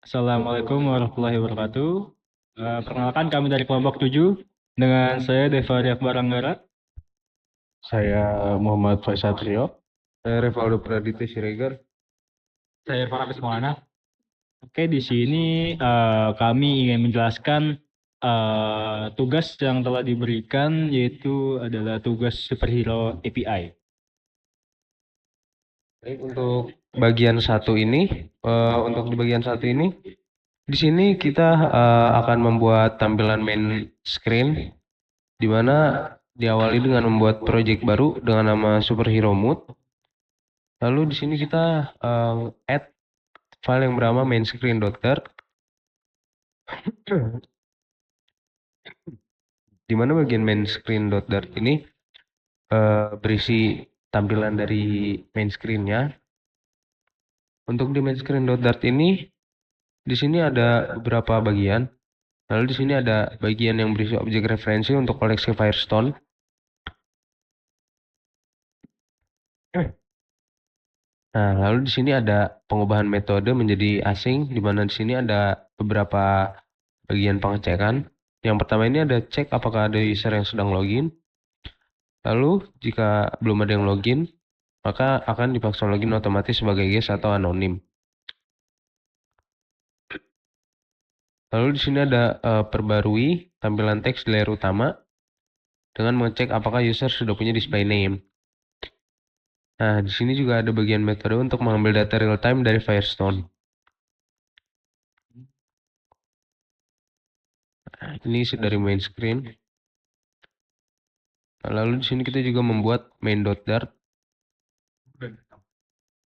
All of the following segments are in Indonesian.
Assalamualaikum warahmatullahi wabarakatuh. Perkenalkan kami dari kelompok 7 dengan saya Devari Akbar Anggara. Saya Muhammad Faisal Trio. Saya Revaldo Praditya Siregar. Saya Irfan Hafiz Maulana. Oke, di sini kami ingin menjelaskan tugas yang telah diberikan, yaitu adalah tugas superhero API. Baik, untuk bagian satu ini, di bagian satu ini, di sini kita akan membuat tampilan main screen, di mana diawali dengan membuat project baru dengan nama Superhero Mode. Lalu di sini kita add file yang bernama mainscreen.dart, di mana bagian mainscreen.dart ini berisi tampilan dari main screen-nya. Untuk di mainscreen.dart ini, di sini ada beberapa bagian. Lalu di sini ada bagian yang berisi objek referensi untuk koleksi Firestone. Nah, lalu di sini ada pengubahan metode menjadi asing, di mana di sini ada beberapa bagian pengecekan. Yang pertama ini ada cek apakah ada user yang sedang login. Lalu jika belum ada yang login, maka akan dipaksa login otomatis sebagai guest atau anonim. Lalu di sini ada perbarui tampilan teks di layar utama dengan mengecek apakah user sudah punya display name. Nah, di sini juga ada bagian metode untuk mengambil data real time dari Firestone. Nah, ini dari main screen. Nah, lalu di sini kita juga membuat main.dart,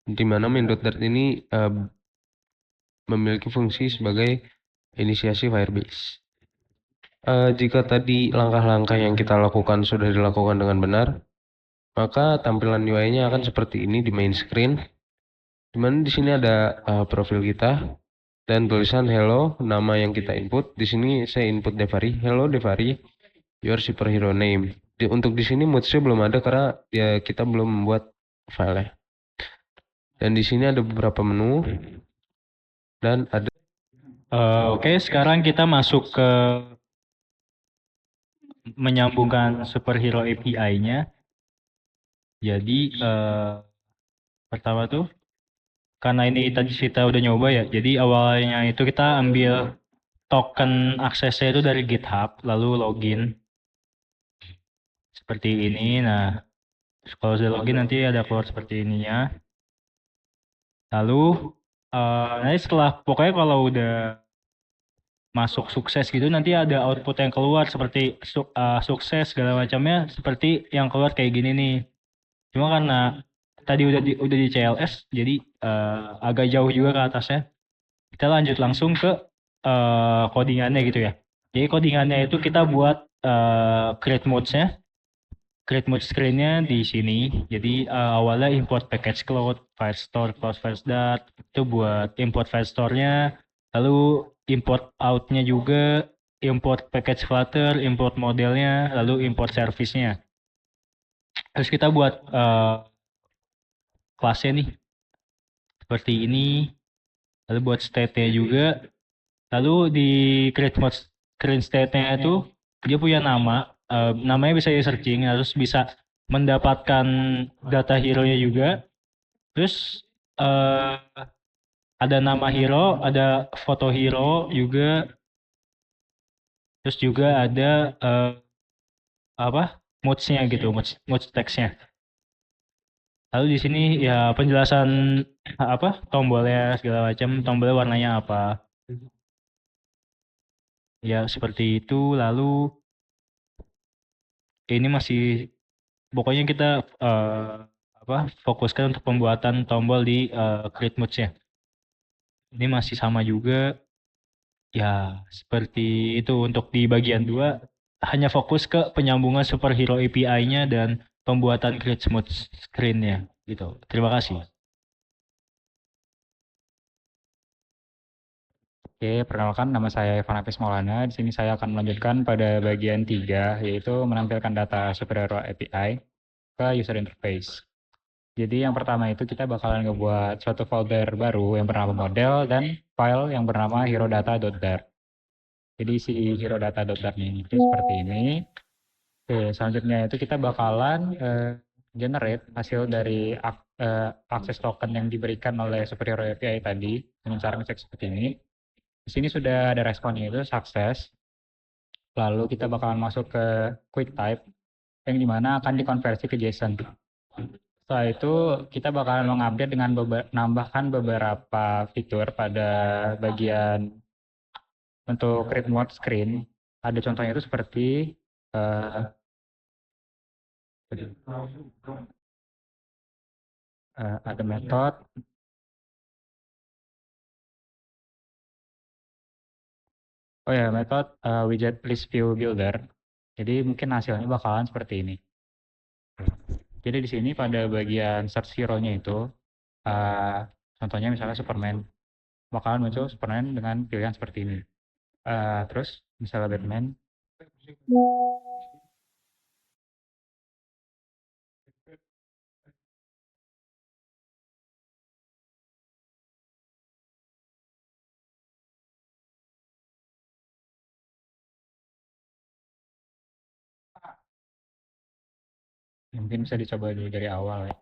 di mana main.dart ini memiliki fungsi sebagai inisiasi Firebase. Jika tadi langkah-langkah yang kita lakukan sudah dilakukan dengan benar, maka tampilan UI-nya akan seperti ini di main screen. Di mana di sini ada profil kita dan tulisan hello, nama yang kita input. Di sini saya input Devari. Hello Devari, your superhero name. Untuk di sini moods-nya belum ada karena ya kita belum membuat file. Dan di sini ada beberapa menu dan ada. Oke, sekarang kita masuk ke menyambungkan superhero API-nya. Jadi pertama tuh, karena ini tadi kita udah nyoba ya, jadi awalnya itu kita ambil token aksesnya itu dari GitHub, lalu login seperti ini. Nah, kalau sudah login nanti ada keluar seperti ininya. Lalu nanti setelah, pokoknya kalau udah masuk sukses gitu, nanti ada output yang keluar seperti sukses segala macamnya, seperti yang keluar kayak gini nih. Cuma karena tadi udah di CLS, jadi agak jauh juga ke atasnya. Kita lanjut langsung ke codingannya gitu ya. Jadi codingannya itu kita buat create modes-nya. Create mode screen-nya di sini. Jadi awalnya import package cloud, Firestore, cloud Firestore, itu buat import Firestore-nya. Lalu import out-nya juga, import package Flutter, import modelnya, lalu import service-nya. Terus kita buat kelasnya nih, seperti ini. Lalu buat state-nya juga. Lalu di create mode screen state-nya itu dia punya nama, namanya bisa di searching, harus bisa mendapatkan data hero-nya juga. Terus ada nama hero, ada foto hero juga. Terus juga ada modes-nya gitu, modes text-nya. Lalu di sini ya penjelasan tombolnya segala macam, tombolnya warnanya apa. Ya seperti itu. Lalu ini masih pokoknya kita fokuskan untuk pembuatan tombol di create modes-nya. Ini masih sama juga. Ya, seperti itu untuk di bagian 2 hanya fokus ke penyambungan superhero API-nya dan pembuatan create mode screen-nya gitu. Terima kasih. Oke, perkenalkan nama saya Evan Hafiz Maulana. Di sini saya akan melanjutkan pada bagian 3, yaitu menampilkan data superhero API ke user interface. Jadi yang pertama itu kita bakalan ngebuat suatu folder baru yang bernama model dan file yang bernama herodata.dart. Jadi si herodata.dart ini itu seperti ini. Oke, selanjutnya itu kita bakalan generate hasil dari akses token yang diberikan oleh Superhero API tadi dengan cara ngecek seperti ini. Di sini sudah ada responnya itu sukses. Lalu kita bakalan masuk ke quick type yang dimana akan dikonversi ke JSON. Setelah itu kita bakalan mengupdate dengan menambahkan beberapa fitur pada bagian untuk read mode screen. Ada contohnya itu seperti eh, ada metode. Oh ya, metode widget list view builder. Jadi mungkin hasilnya bakalan seperti ini. Jadi di sini pada bagian search hero-nya itu, contohnya misalnya Superman, bakalan muncul Superman dengan pilihan seperti ini. Terus misalnya Batman, mungkin bisa dicoba dulu dari awal ya.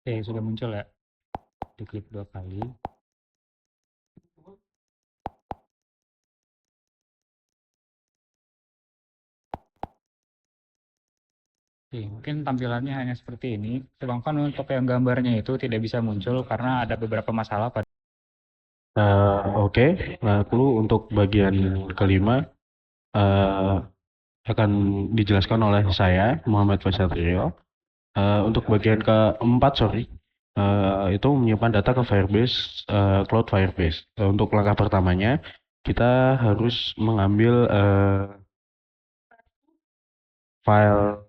Oke, sudah muncul ya. Diklik 2 kali. Oke, mungkin tampilannya hanya seperti ini. Sedangkan untuk yang gambarnya itu tidak bisa muncul karena ada beberapa masalah pada. Oke. Lalu untuk bagian kelima akan dijelaskan oleh saya, Muhammad Faisal Rio. Untuk bagian keempat, itu menyimpan data ke Firebase, Cloud Firebase. Untuk langkah pertamanya, kita harus mengambil file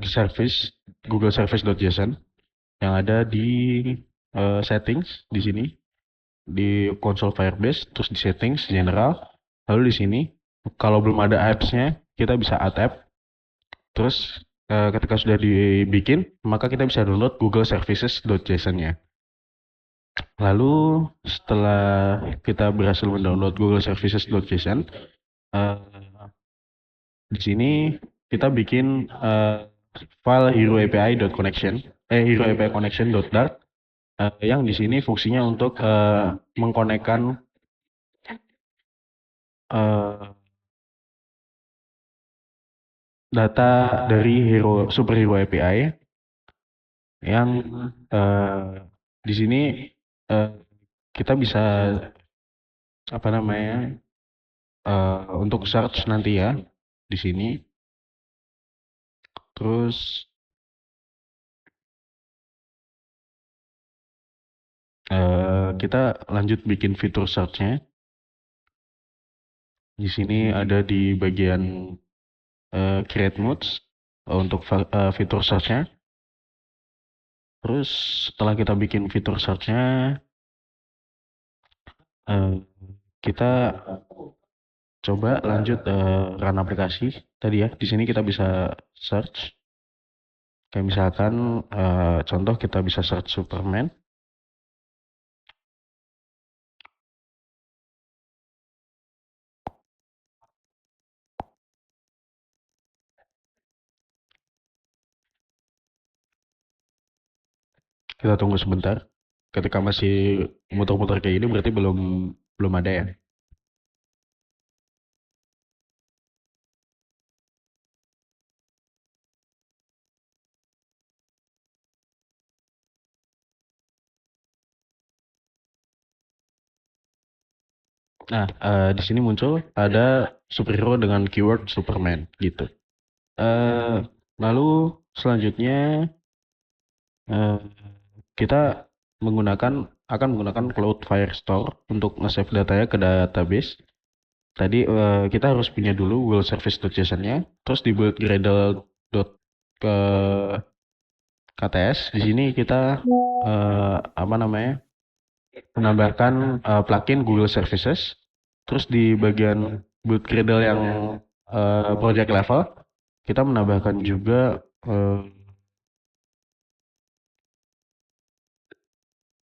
service Google Service.json yang ada di settings di sini di console Firebase, terus di settings general, lalu di sini kalau belum ada apps-nya kita bisa add app. Terus ketika sudah dibikin, maka kita bisa download Google Services.json-nya. Lalu setelah kita berhasil mendownload Google Services.json, di sini kita bikin file heroapi.connection.dart yang di sini fungsinya untuk mengkonekkan data dari Superhero API yang di sini kita bisa untuk search nanti ya di sini. Terus kita lanjut bikin fitur search-nya. Di sini ada di bagian create modes untuk fitur search-nya. Terus setelah kita bikin fitur search-nya, kita coba lanjut run aplikasi tadi ya. Di sini kita bisa search. Kayak misalkan contoh kita bisa search Superman. Kita tunggu sebentar. Ketika masih muter-muter kayak ini berarti belum ada ya. Nah, di sini muncul ada superhero dengan keyword Superman gitu. Lalu selanjutnya kita akan menggunakan Cloud Firestore untuk nge-save datanya ke database. Tadi kita harus punya dulu Google Service.json-nya, terus di build Gradle.kts. Di sini kita menambahkan plugin Google Services. Terus di bagian build Gradle yang project level, kita menambahkan juga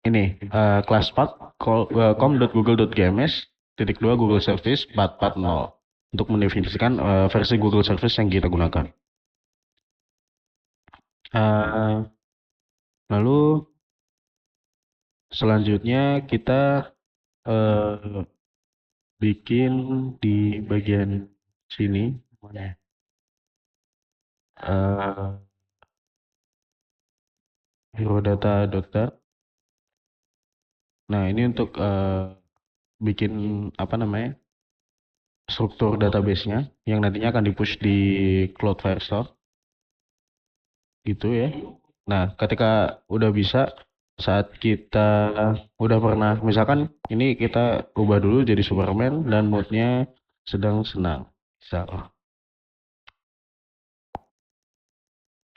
ini class path com.google.gms titik 2 Google Service 440 untuk mendefinisikan versi Google Service yang kita gunakan. Lalu selanjutnya kita bikin di bagian sini mana? Hirodata.dart. Nah, ini untuk bikin struktur database-nya yang nantinya akan di-push di Cloud Firestore. Gitu ya. Nah, ketika udah bisa, saat kita udah pernah, misalkan ini kita ubah dulu jadi Superman dan mode-nya sedang senang. Misal.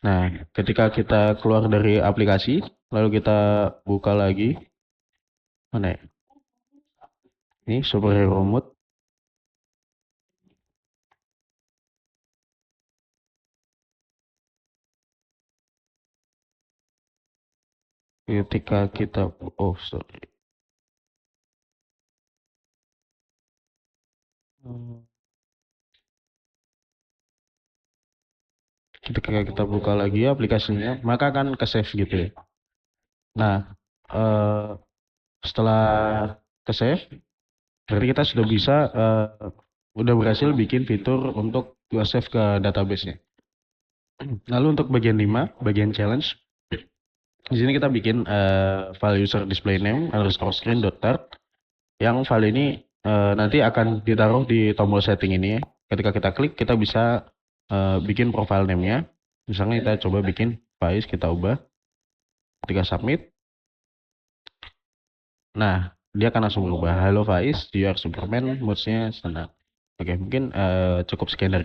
Nah, ketika kita keluar dari aplikasi, lalu kita buka lagi. Mana ya? Ini superhero mode. Ketika kita, oh sorry. Ketika kita buka lagi aplikasinya, maka akan ke save gitu ya. Nah, setelah ke save, berarti kita sudah bisa, udah berhasil bikin fitur untuk save ke database-nya. Lalu untuk bagian 5, bagian challenge, di sini kita bikin file user display name underscore screen.dart, yang file ini nanti akan ditaruh di tombol setting ini ya. Ketika kita klik, kita bisa bikin profile name-nya. Misalnya kita coba bikin Faiz, kita ubah. Ketika submit, nah dia akan langsung berubah. Halo Faiz, you are Superman, mood-nya senang. Oke, mungkin cukup sekian dari